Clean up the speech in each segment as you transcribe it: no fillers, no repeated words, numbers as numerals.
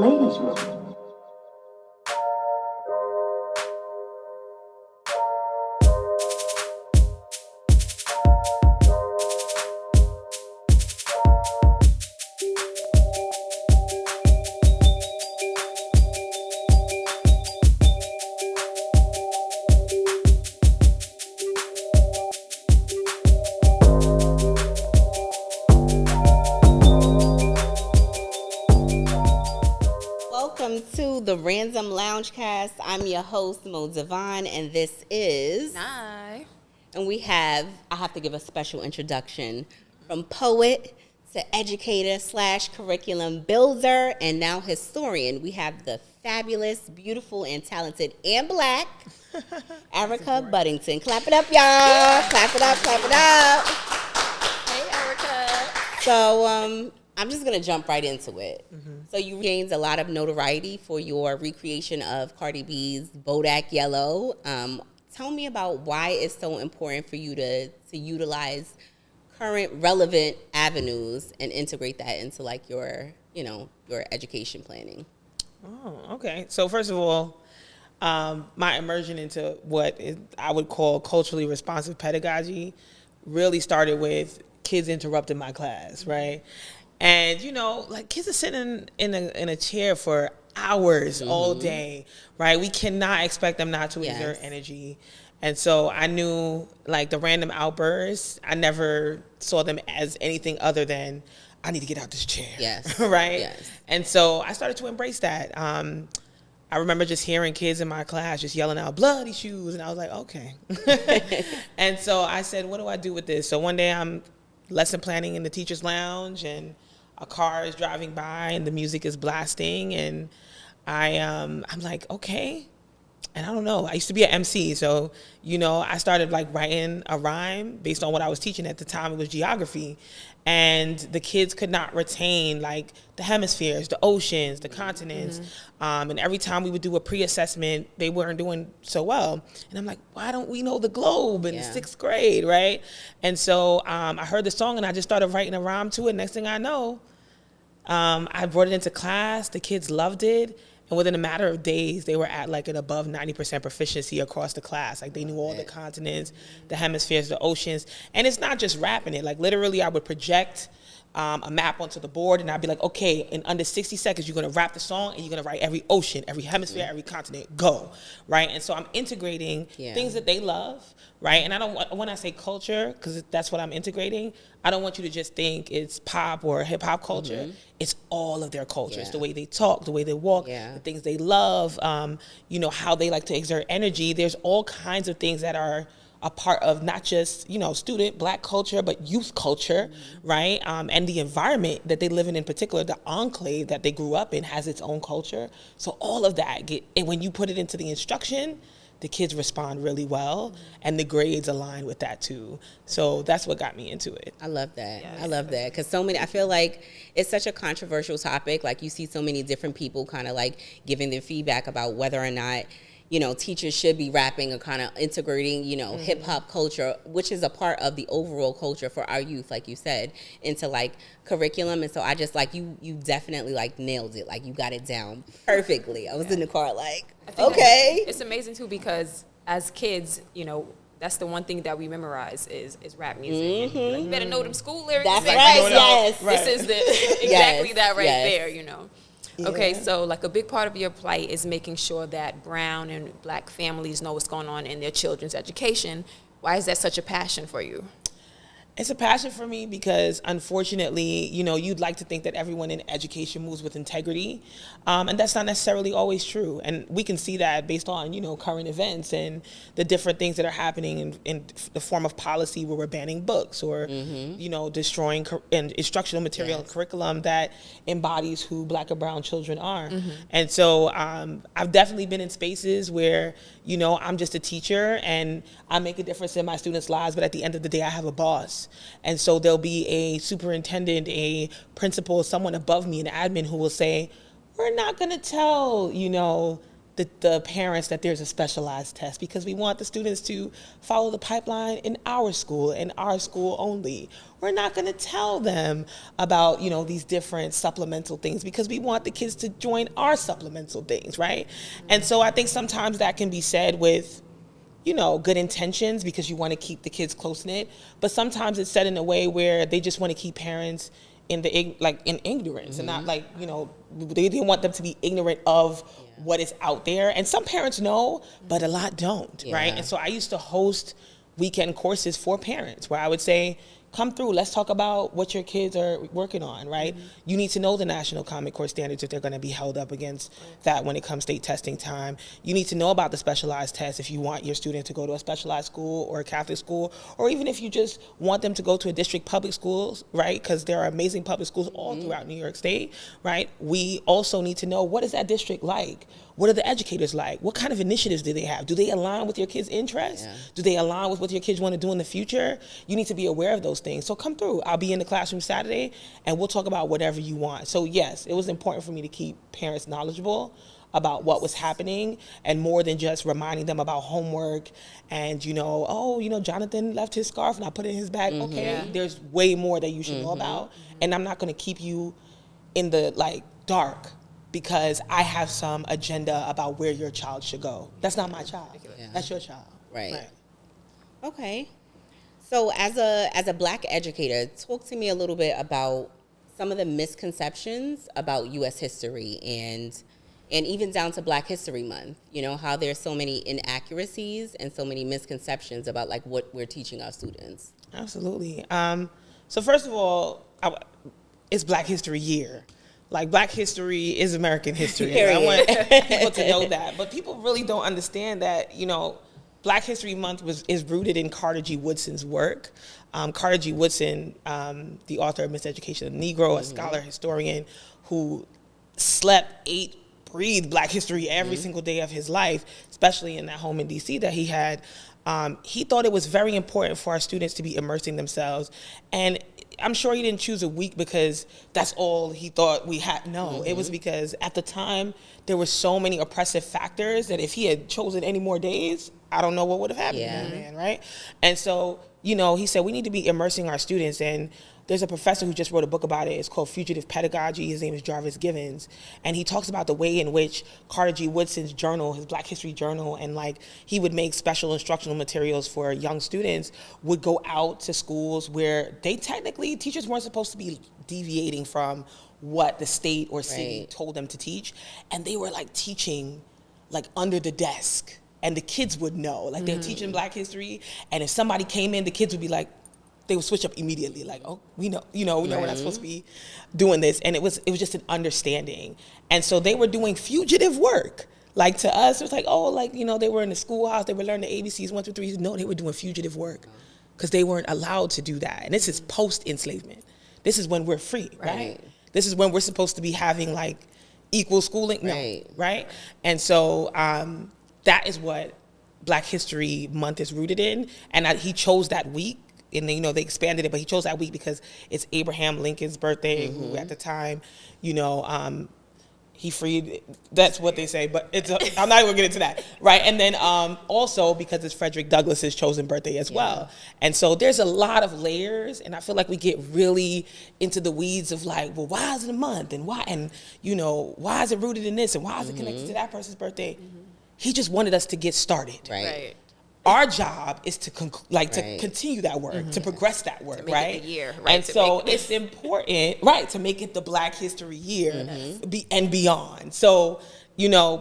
ladies' room. Welcome to the Random Loungecast. I'm your host, Mo-Devonne, and this is... Hi. And I have to give a special introduction from poet to educator / curriculum builder and now historian. We have the fabulous, beautiful, and talented and black Erica Buddington. Clap it up, y'all. Clap it up, clap it up. Hey, Erica. So, I'm just going to jump right into it. So you gained a lot of notoriety for your recreation of Cardi B's Bodak Yellow. Tell me about why it's so important for you to utilize current relevant avenues and integrate that into like your education planning. Oh, okay. So first of all, my immersion into I would call culturally responsive pedagogy really started with kids interrupting my class, right? And, like kids are sitting in a chair for hours all day, right? We cannot expect them not to exert energy. And so I knew like the random outbursts, I never saw them as anything other than I need to get out this chair, right? Yes. And so I started to embrace that. I remember just hearing kids in my class just yelling out bloody shoes. And I was like, okay. And so I said, what do I do with this? So one day I'm lesson planning in the teacher's lounge and a car is driving by and the music is blasting and I'm like, okay. And I don't know, I used to be an MC, so, I started like writing a rhyme based on what I was teaching at the time. It was geography. And the kids could not retain like the hemispheres, the oceans, the continents. And every time we would do a pre-assessment, they weren't doing so well. And I'm like, why don't we know the globe in the 6th grade, right? And so I heard the song and I just started writing a rhyme to it. Next thing I know, I brought it into class. The kids loved it. And within a matter of days, they were at like an above 90% proficiency across the class. Like they knew all the continents, the hemispheres, the oceans. And it's not just rapping it. Like literally I would project a map onto the board and I'd be like, okay, in under 60 seconds, you're going to rap the song and you're going to write every ocean, every hemisphere, every continent, go, right? And so I'm integrating things that they love, right? And when I say culture, because that's what I'm integrating, I don't want you to just think it's pop or hip hop culture. It's all of their culture. It's the way they talk, the way they walk, the things they love, how they like to exert energy. There's all kinds of things that are a part of not just, student black culture, but youth culture, right? And the environment that they live in particular, the enclave that they grew up in has its own culture. So all of that, and when you put it into the instruction, the kids respond really well and the grades align with that too. So that's what got me into it. I love that. Yes. I love that. Because I feel like it's such a controversial topic. Like you see so many different people kind of like giving their feedback about whether or not teachers should be rapping or kind of integrating, hip hop culture, which is a part of the overall culture for our youth, like you said, into like curriculum. And so I just like you definitely like nailed it. Like you got it down perfectly. I was in the car like, okay. It's amazing too because as kids, that's the one thing that we memorize is rap music. Like, you better know them school lyrics. That's like, right. Yes. This is exactly that right there. Okay, so like a big part of your plight is making sure that brown and black families know what's going on in their children's education. Why is that such a passion for you? It's a passion for me because, unfortunately, you'd like to think that everyone in education moves with integrity, and that's not necessarily always true. And we can see that based on, current events and the different things that are happening in the form of policy where we're banning books or, destroying instructional material and curriculum that embodies who black or brown children are. And so I've definitely been in spaces where, I'm just a teacher and I make a difference in my students' lives, but at the end of the day, I have a boss. And so there'll be a superintendent, a principal, someone above me, an admin who will say, we're not going to tell, the parents that there's a specialized test, because we want the students to follow the pipeline in our school and our school only. We're not going to tell them about, these different supplemental things, because we want the kids to join our supplemental things, right? And so I think sometimes that can be said with, good intentions, because you want to keep the kids close-knit, but sometimes it's said in a way where they just want to keep parents in ignorance, and not they want them to be ignorant of what is out there. And some parents know, but a lot don't, right? And so I used to host weekend courses for parents where I would say, come through, let's talk about what your kids are working on, right? You need to know the National Common Core standards if they're going to be held up against that when it comes state testing time. You need to know about the specialized tests if you want your student to go to a specialized school or a Catholic school, or even if you just want them to go to a district public schools, right? Because there are amazing public schools all throughout New York State, right? We also need to know, what is that district like? What are the educators like? What kind of initiatives do they have? Do they align with your kids' interests? Do they align with what your kids want to do in the future? You need to be aware of those things. So come through. I'll be in the classroom Saturday, and we'll talk about whatever you want. So yes, it was important for me to keep parents knowledgeable about what was happening, and more than just reminding them about homework and, Jonathan left his scarf and I put it in his bag. Okay, there's way more that you should know about. And I'm not going to keep you in the dark because I have some agenda about where your child should go. That's not my child. That's your child. Right. Okay. So as a Black educator, talk to me a little bit about some of the misconceptions about U.S. history and even down to Black History Month. How there's so many inaccuracies and so many misconceptions about what we're teaching our students. Absolutely. So first of all, it's Black History Year. Black history is American history. And I want people to know that. But people really don't understand that, Black History Month is rooted in Carter G. Woodson's work. Carter G. Woodson, the author of Miseducation of the Negro, a scholar, historian, who slept, ate, breathed Black history every single day of his life, especially in that home in D.C. that he had. He thought it was very important for our students to be immersing themselves. And I'm sure he didn't choose a week because that's all he thought we had. No, it was because at the time there were so many oppressive factors that if he had chosen any more days, I don't know what would have happened to that man, right? And so, he said we need to be immersing our students. And there's a professor who just wrote a book about it. It's called Fugitive Pedagogy. His name is Jarvis Givens. And he talks about the way in which Carter G. Woodson's journal, his Black History journal, and he would make special instructional materials for young students, would go out to schools where teachers weren't supposed to be deviating from what the state or city told them to teach. And they were teaching under the desk. And the kids would know, they're teaching Black history. And if somebody came in, the kids would be they would switch up immediately, we know, we know we're not supposed to be doing this. And it was just an understanding. And so they were doing fugitive work. To us, it was they were in the schoolhouse, they were learning the ABCs, 1, 2, 3. No, they were doing fugitive work because they weren't allowed to do that. And this is post-enslavement. This is when we're free, right? This is when we're supposed to be having equal schooling, right? And so that is what Black History Month is rooted in. And he chose that week. And they expanded it, but he chose that week because it's Abraham Lincoln's birthday, who at the time, he freed, that's what they say, but I'm not even gonna get into that, right? And then also because it's Frederick Douglass's chosen birthday as well. And so there's a lot of layers, and I feel like we get really into the weeds of well, why is it a month? And why, and why is it rooted in this? And why is it connected to that person's birthday? He just wanted us to get started. Right. Our job is to to continue that work, to progress that work, to make right? It the year, right? And so it's important, right, to make it the Black History Year and beyond. So,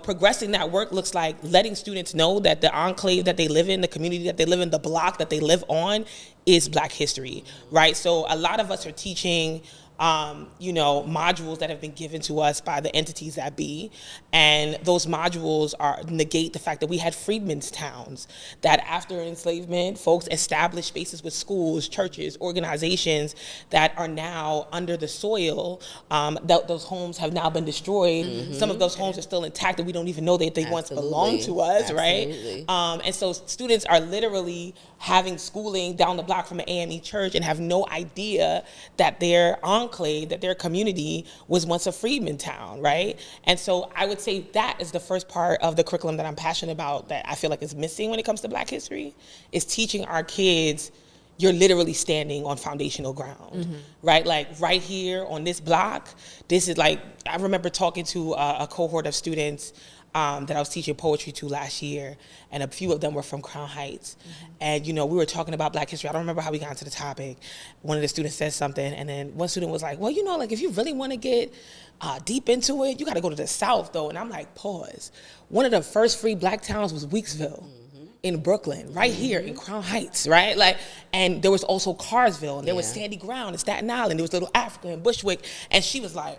progressing that work looks like letting students know that the enclave that they live in, the community that they live in, the block that they live on is Black history, right? So a lot of us are teaching modules that have been given to us by the entities that be. And those modules negate the fact that we had freedmen's towns, that after enslavement, folks established spaces with schools, churches, organizations that are now under the soil. Those homes have now been destroyed. Some of those homes are still intact and we don't even know that they once belonged to us, right? And so students are literally having schooling down the block from an AME church and have no idea that their enclave enclave, that their community was once a freedman town, right? And so I would say that is the first part of the curriculum that I'm passionate about, that I feel like is missing when it comes to Black history, is teaching our kids you're literally standing on foundational ground, right? Like right here on this block, this is like, I remember talking to a cohort of students that I was teaching poetry to last year, and a few of them were from Crown Heights. And, you know, we were talking about Black history. I don't remember how we got into the topic. One of the students said something, and then one student was like, well, you know, like if you really want to get deep into it, you got to go to the South, though. And I'm like, pause. One of the first free Black towns was Weeksville. In Brooklyn, right here in Crown Heights, right? Like, and there was also Carsville, and there was Sandy Ground in Staten Island. There was Little Africa in Bushwick, and she was like,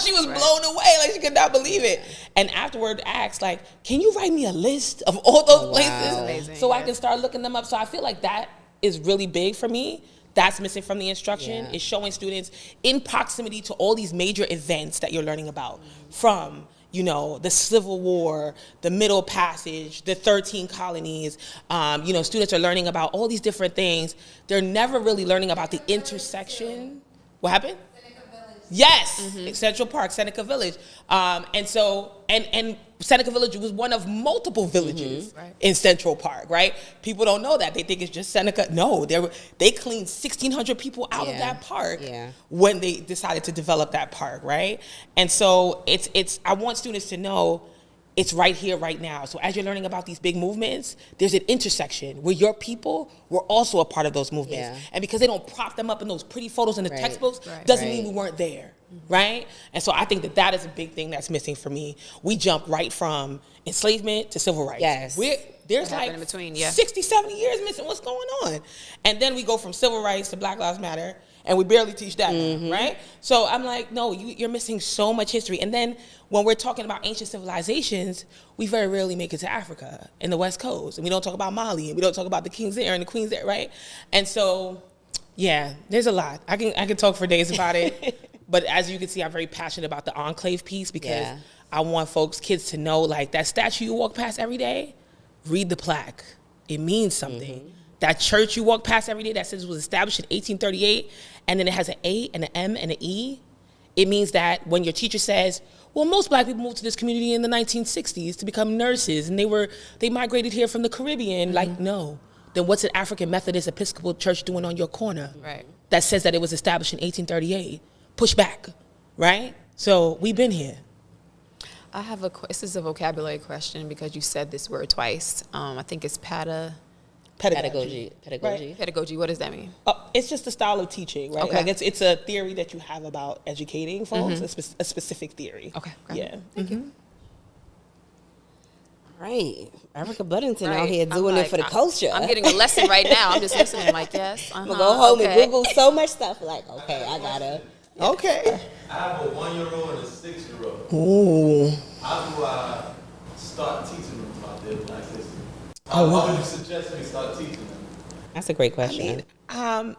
she was blown away, like she could not believe it. And afterward asked, like, can you write me a list of all those places Amazing, so I can start looking them up? So I feel like that is really big for me. That's missing from the instruction, is showing students in proximity to all these major events that you're learning about, from you know, the Civil War, the Middle Passage, the 13 colonies. You know, students are learning about all these different things. They're never really learning about the intersection. What happened? Yes, Central Park, Seneca Village. And so, and Seneca Village was one of multiple villages in Central Park, right? People don't know that. They think it's just Seneca. No, they cleaned 1,600 people out of that park when they decided to develop that park, right? And so I want students to know it's right here, right now. So as you're learning about these big movements, there's an intersection where your people were also a part of those movements. And because they don't prop them up in those pretty photos in the textbooks, doesn't mean we weren't there, right? And so I think that is a big thing that's missing for me. We jump right from enslavement to civil rights. There's like in between, 60, 70 years missing. What's going on? And then we go from civil rights to Black Lives Matter, and we barely teach that now, right? So I'm like, no, you're missing so much history. And then when we're talking about ancient civilizations, we very rarely make it to Africa and the West Coast. And we don't talk about Mali, and we don't talk about the kings there and the queens there, right? And so, yeah, there's a lot. I can talk for days about it. But as you can see, I'm very passionate about the enclave piece, because I want kids to know, like, that statue you walk past every day, read the plaque. It means something. That church you walk past every day that says it was established in 1838, and then it has an A and an M and an E, it means that when your teacher says, well, most Black people moved to this community in the 1960s to become nurses, and they migrated here from the Caribbean, like, no. Then what's an African Methodist Episcopal church doing on your corner that says that it was established in 1838? Push back, right? So we've been here. I have this is a vocabulary question, because you said this word twice. I think it's pedagogy. Right. Pedagogy, what does that mean? It's just a style of teaching, right? Okay. Like it's a theory that you have about educating folks, a specific theory. Okay. Yeah. Thank you. Right. Erica Buddington out here doing it for the culture. I'm getting a lesson right now. I'm just listening like, yes. I'm going to go home and Google so much stuff. Like, okay, I got to. Okay. I have a 1-year-old and a 6-year-old. Ooh. How do I start teaching them about their Black history? Oh, wow. How would you suggest me start teaching them? That's a great question. I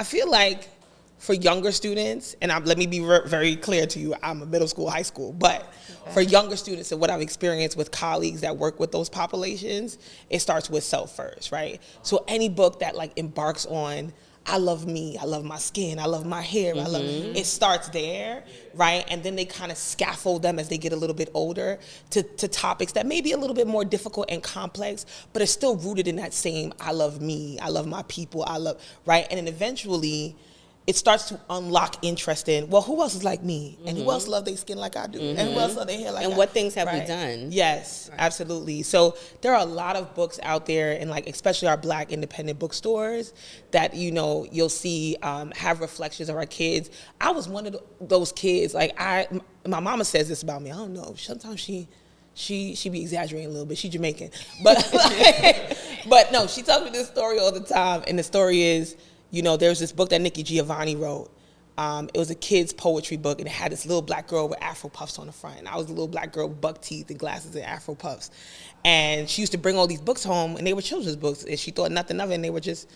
feel like for younger students, and let me be very clear to you, I'm a middle school, high school, but for younger students and what I've experienced with colleagues that work with those populations, it starts with self first, right? So any book that like embarks on, I love me, I love my skin, I love my hair, it starts there, right? And then they kind of scaffold them as they get a little bit older to topics that may be a little bit more difficult and complex, but are still rooted in that same, I love me, I love my people, right? And then eventually, it starts to unlock interest in, well, who else is like me? And who else love their skin like I do? And who else love their hair like I do? And what things have we done? Yes, absolutely. So there are a lot of books out there, and like especially our Black independent bookstores that, you know, you'll see have reflections of our kids. I was one of those kids, like my mama says this about me, I don't know, sometimes she be exaggerating a little bit. She's Jamaican. But but no, she tells me this story all the time, and the story is, you know, there's this book that Nikki Giovanni wrote. It was a kid's poetry book, and it had this little Black girl with Afro puffs on the front. And I was a little Black girl with buck teeth and glasses and Afro puffs. And she used to bring all these books home, and they were children's books, and she thought nothing of it, and they were just,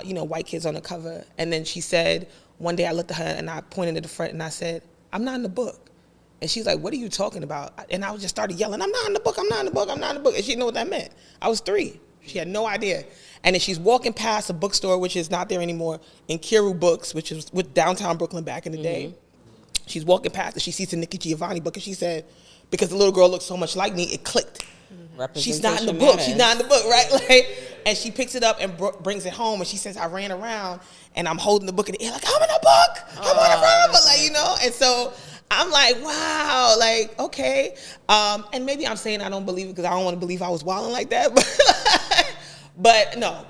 you know, white kids on the cover. And then she said, one day I looked at her, and I pointed at the front, and I said, I'm not in the book. And she's like, what are you talking about? And I just started yelling, I'm not in the book, I'm not in the book, I'm not in the book. And she didn't know what that meant. I was 3. She had no idea. And then she's walking past a bookstore, which is not there anymore, in Kiru Books, which is with downtown Brooklyn back in the day. She's walking past and she sees the Nikki Giovanni book, and she said, because the little girl looked so much like me, it clicked. She's not in the book. She's not in the book, right? Like, and she picks it up and brings it home, and she says, I ran around and I'm holding the book in the air like, I'm in a book. I'm on a forever, like, you know? And so I'm like, wow, like, okay. And maybe I'm saying I don't believe it because I don't want to believe I was wilding like that. But no,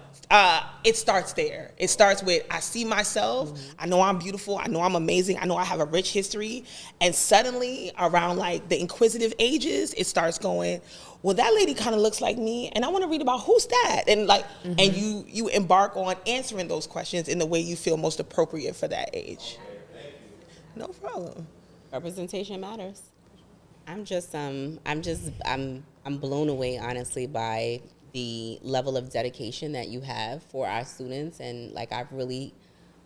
it starts there. It starts with, I see myself. I know I'm beautiful. I know I'm amazing. I know I have a rich history. And suddenly around like the inquisitive ages, it starts going, well, that lady kind of looks like me, and I want to read about who's that, and like, and you embark on answering those questions in the way you feel most appropriate for that age. No problem. Representation matters. I'm blown away, honestly, by the level of dedication that you have for our students, and like I really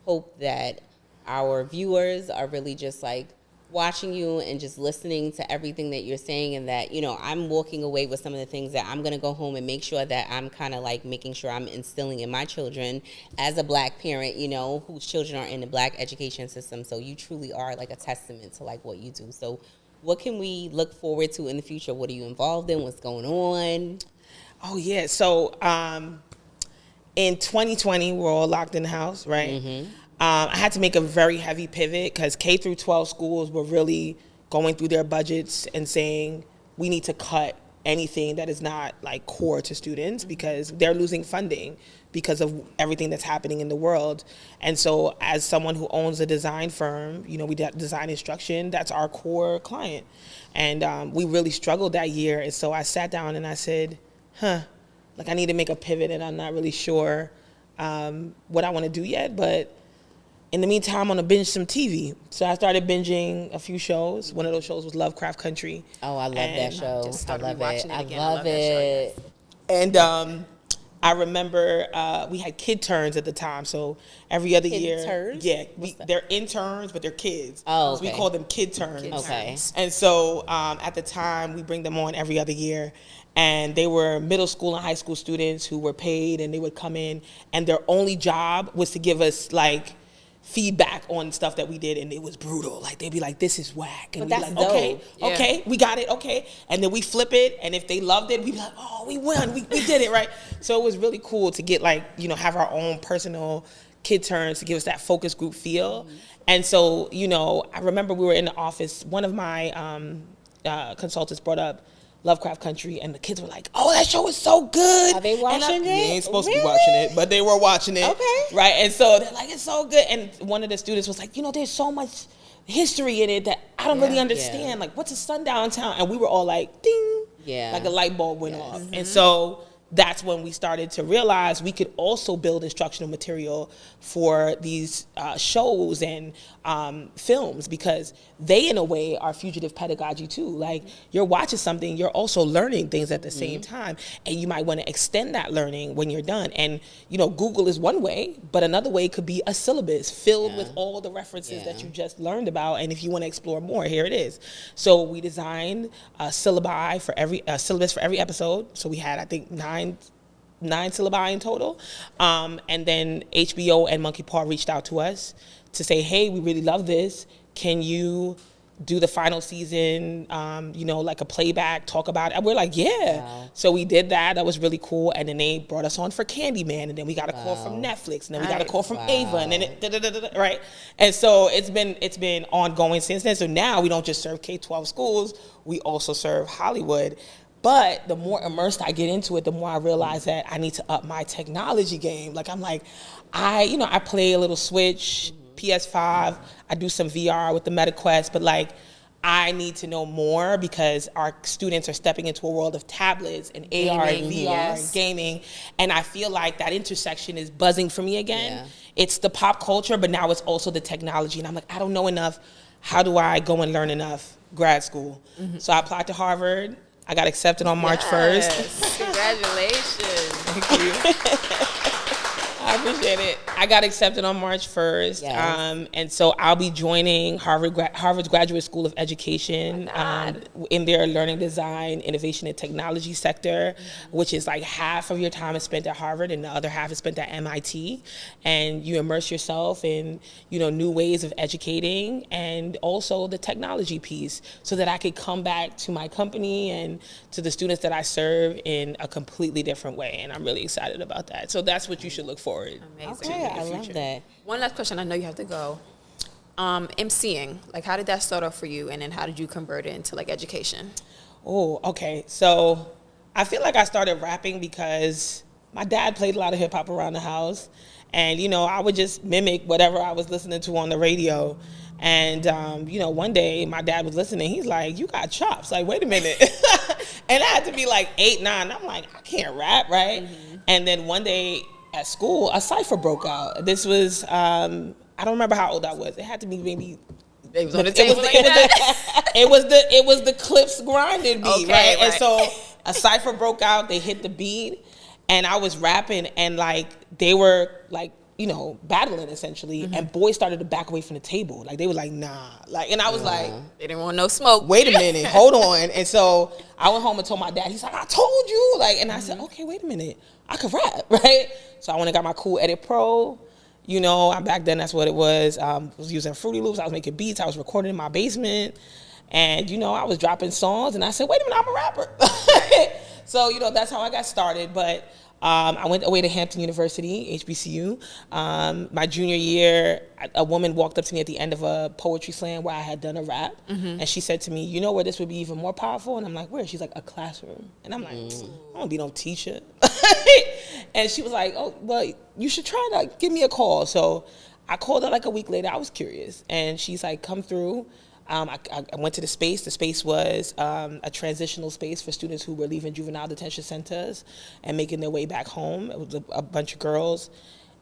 hope that our viewers are really just like watching you and just listening to everything that you're saying, and that, you know, I'm walking away with some of the things that I'm going to go home and make sure that I'm kind of like making sure I'm instilling in my children as a Black parent, you know, whose children are in the Black education system. So you truly are like a testament to like what you do. So what can we look forward to in the future? What are you involved in? What's going on? Oh, yeah. So in 2020, we're all locked in the house, right? I had to make a very heavy pivot because K through 12 schools were really going through their budgets and saying we need to cut anything that is not like core to students because they're losing funding because of everything that's happening in the world. And so as someone who owns a design firm, you know, we did design instruction, that's our core client. And we really struggled that year. And so I sat down and I said, like I need to make a pivot, and I'm not really sure what I want to do yet, but in the meantime, I'm gonna binge some TV. So I started binging a few shows. One of those shows was Lovecraft Country. Oh, I love that show. Just started I love watching it. it again. I love it. Show, yes. And I remember we had kid turns at the time. So every other year, turns? yeah, they're interns, but they're kids. Oh, so we okay. call them kid turns. Okay. And so at the time, we bring them on every other year. And they were middle school and high school students who were paid, and they would come in, and their only job was to give us like feedback on stuff that we did, and it was brutal. Like they'd be like, "This is whack," and But we'd be that's like, dope. "Okay, we got it, okay." And then we flip it, and if they loved it, we'd be like, "Oh, we won, we did it, right?" So it was really cool to get like, you know, have our own personal kid turns to give us that focus group feel. And so, you know, I remember we were in the office. One of my consultants brought up Lovecraft Country, and the kids were like, "Oh, that show is so good." Are they watching it? They ain't supposed to be watching it, but they were watching it. Okay. Right, and so they're like, "It's so good." And one of the students was like, "You know, there's so much history in it that I don't really understand. Yeah. Like, what's a sundown town?" And we were all like, "Ding!" Yeah. Like a light bulb went off. And so that's when we started to realize we could also build instructional material for these shows and films, because they, in a way, are fugitive pedagogy too. Like, you're watching something, you're also learning things at the same time, and you might want to extend that learning when you're done. And, you know, Google is one way, but another way could be a syllabus filled with all the references that you just learned about. And if you want to explore more, here it is. So we designed a syllabi for every syllabus for every episode. So we had, I think, nine syllabi in total. And then HBO and Monkey Paw reached out to us to say, "Hey, we really love this. Can you do the final season, you know, like a playback, talk about it?" And we're like, "Yeah." Wow. So we did that. That was really cool. And then they brought us on for Candyman. And then we got a call from Netflix. And then we got a call from Ava. And then it, right? And so it's been ongoing since then. So now we don't just serve K-12 schools. We also serve Hollywood. But the more immersed I get into it, the more I realize that I need to up my technology game. Like, I'm like, I play a little Switch, PS5. I do some VR with the MetaQuest, but like, I need to know more because our students are stepping into a world of tablets and AR and VR and gaming. And I feel like that intersection is buzzing for me again. Yeah. It's the pop culture, but now it's also the technology. And I'm like, I don't know enough. How do I go and learn enough? Grad school. So I applied to Harvard. I got accepted on March 1st. Congratulations. Thank you. I appreciate it. I got accepted on March 1st. Yes. And so I'll be joining Harvard's Graduate School of Education in their learning design, innovation, and technology sector, which is like half of your time is spent at Harvard and the other half is spent at MIT. And you immerse yourself in, new ways of educating and also the technology piece so that I could come back to my company and to the students that I serve in a completely different way. And I'm really excited about that. So that's what you should look forward Amazing. Okay, I love that. One last question. I know you have to go. MCing, like how did that start off for you, and then how did you convert it into like education? Oh, okay. So I feel like I started rapping because my dad played a lot of hip hop around the house, and I would just mimic whatever I was listening to on the radio. And one day my dad was listening. He's like, "You got chops." Like, wait a minute. And I had to be like 8, 9. I'm like, I can't rap, right? Mm-hmm. And then one day at school, a cipher broke out. This was, I don't remember how old I was. It had to be maybe. It was on the table like that. It was the Clips grinding beat, okay, right? And so a cipher broke out. They hit the beat, and I was rapping, and like they were like battling essentially, mm-hmm. and boys started to back away from the table. Like they were like, nah, like, and I was like, they didn't want no smoke. Wait a minute, hold on. And so I went home and told my dad. He's like, I told you, like, and I said, okay, wait a minute, I could rap, right? So I went and got my cool Edit Pro. Back then that's what it was. I was using Fruity Loops. I was making beats. I was recording in my basement, and I was dropping songs. And I said, wait a minute, I'm a rapper. So that's how I got started. But I went away to Hampton University, HBCU. My junior year, a woman walked up to me at the end of a poetry slam where I had done a rap, mm-hmm. and she said to me, "You know where this would be even more powerful?" And I'm like, "Where?" She's like, "A classroom." And I'm like, "I don't want to be no teacher." And she was like, "Oh, well, you should try to give me a call." So I called her like a week later. I was curious, and she's like, "Come through." I went to the space. The space was a transitional space for students who were leaving juvenile detention centers and making their way back home. It was a bunch of girls,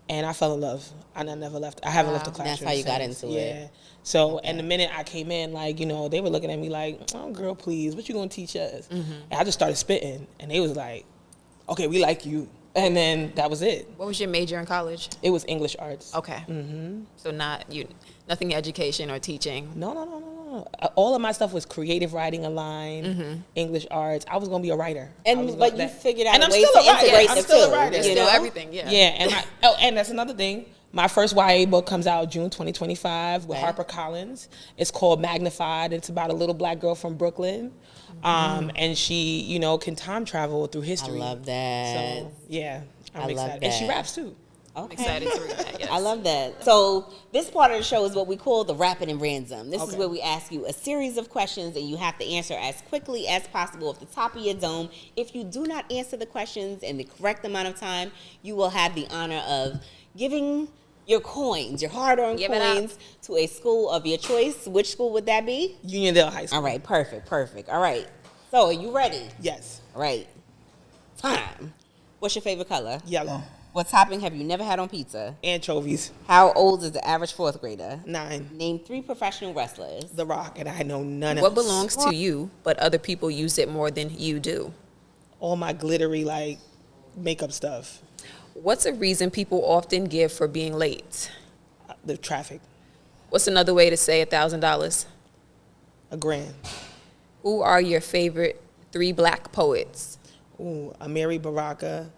and I fell in love. And I never left. I haven't left the classroom. That's how you got into it. Yeah. So, and the minute I came in, like, they were looking at me like, "Oh, girl, please, what you gonna teach us?" Mm-hmm. And I just started spitting, and they was like, "Okay, we like you." And then that was it. What was your major in college? It was English arts. Okay. Mm-hmm. So nothing education or teaching? No. All of my stuff was creative writing, a line, mm-hmm. English arts. I was gonna be a writer. But you figured out and a way to integrate I'm still a writer. Still everything, yeah. Yeah, and that's another thing. My first YA book comes out June 2025 with HarperCollins. It's called Magnified. It's about a little black girl from Brooklyn. And she, can time travel through history. I love that. So, yeah, I'm excited. Love that. And she raps too. Okay. I'm excited to read that, yes. I love that. So this part of the show is what we call the Rapid and Random. This is where we ask you a series of questions and you have to answer as quickly as possible off the top of your dome. If you do not answer the questions in the correct amount of time, you will have the honor of giving your coins, your hard-earned coins, to a school of your choice. Which school would that be? Uniondale High School. All right, perfect. All right. So are you ready? Yes. All right. Time. What's your favorite color? Yellow. What topping have you never had on pizza? Anchovies. How old is the average fourth grader? 9. Name 3 professional wrestlers. The Rock, and I know none What else. What belongs to you, but other people use it more than you do? All my glittery, makeup stuff. What's a reason people often give for being late? The traffic. What's another way to say $1,000? $1,000. Who are your favorite 3 black poets? Amiri Baraka,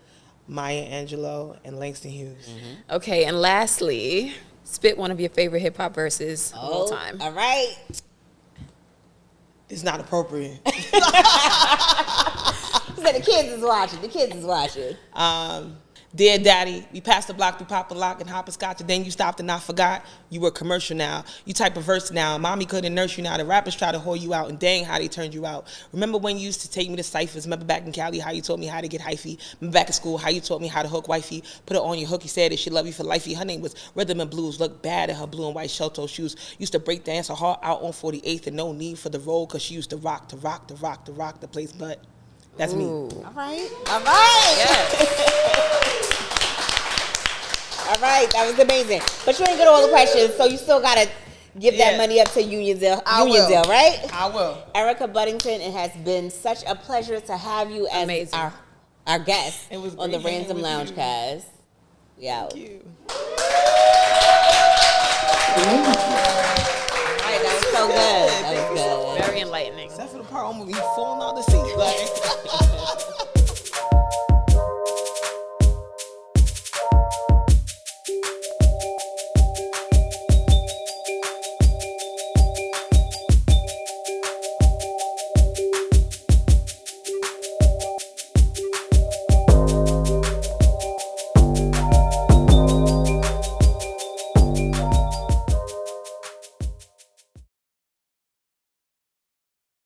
Maya Angelou, and Langston Hughes. Mm-hmm. Okay, and lastly, spit one of your favorite hip hop verses of all time. All right. It's not appropriate. He said the kids is watching. Dear Daddy, we passed the block, we popped the lock and hopscotch, and then you stopped and I forgot you were commercial now. You type a verse now. Mommy couldn't nurse you now. The rappers try to whore you out, and dang how they turned you out. Remember when you used to take me to ciphers? Remember back in Cali how you taught me how to get hyphy? Remember back in school how you taught me how to hook wifey? Put her on your hook, you said that she love you for lifey. Her name was Rhythm and Blues. Looked bad in her blue and white shell toe shoes. Used to break dance her heart out on 48th and no need for the roll, because she used to rock the place, but that's me. All right. Yes. All right, that was amazing. But you didn't get all the questions, so you still got to give that money up to Uniondale, right? I will. Erica Buddington, it has been such a pleasure to have you as our guest on the Random Loungecast. We out. Thank you. Right, that was so good. That was good. Very enlightening. Except for the part I'm gonna be falling out the seat. Like